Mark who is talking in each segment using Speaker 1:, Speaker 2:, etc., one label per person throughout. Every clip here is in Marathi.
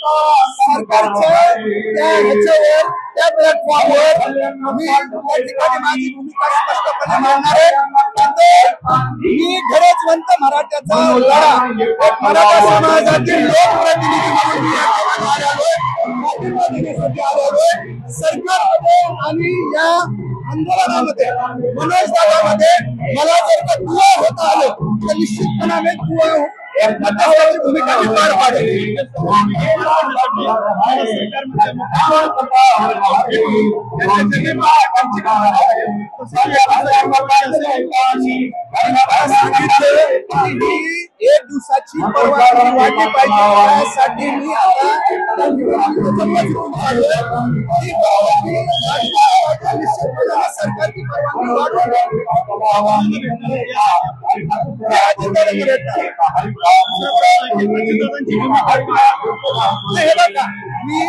Speaker 1: सरकारच्या त्या ह्याच्यावर त्या प्लॅटफॉर्मवर मी त्या ठिकाणी माझी भूमिका स्पष्टपणे मांडणार आहे. मी गरजवंत मराठ्याचा लढा एक मराठा समाजातील लोकप्रतिनिधी म्हणून मी या ठिकाणी आलोय, पाठिंबा देण्यासाठी आलोय. सरकारमध्ये आणि या आंदोलनामध्ये मनोज दादामध्ये मला जर का दुवा होता आलं तर निश्चितपणे दुवा एक महत्वाची भूमिका मी पार पाडेल. एक दिवसाची परवानगी वाटली पाहिजे यासाठी मी आता सरकारची परवानगी वाढवून मी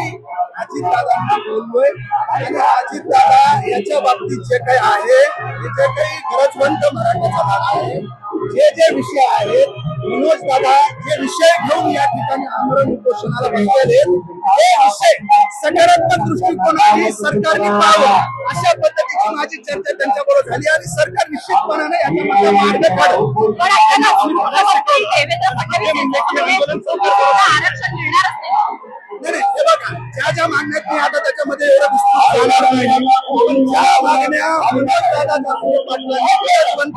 Speaker 1: अजितदादांना बोललोय आणि अजितदादा याच्या बाबतीत जे काही आहे जे काही गरजवंत मराठ्याचा भाग आहे, जे विषय आहेत, मनोज दादा जे विषय घेऊन या ठिकाणी आमरण उपोषणाला बसलेले हे विषय सकारात्मक दृष्टिकोनाने सरकारने पाहावं अशा पद्धतीची माझी चर्चा त्यांच्याबरोबर झाली आणि सरकार निश्चितपणाने याच्यामध्ये मार्ग काढेल. नाही, हे बघा, ज्या मागण्यात मी आता त्याच्यामध्ये एवढं विस्तृत जाणार नाही, ज्या मागण्या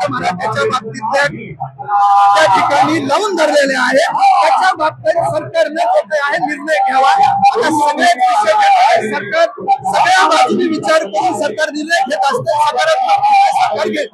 Speaker 1: मराठ्याच्या बाबतीत त्या ठिकाणी लावून धरलेले आहे त्याच्या बाबतीत सरकारने जो काही आहे निर्णय घ्यावा. आता सगळेच विषय सरकार सगळ्या बाजूने विचार करून सरकार निर्णय घेत असते. सकारात्मक सरकार घेत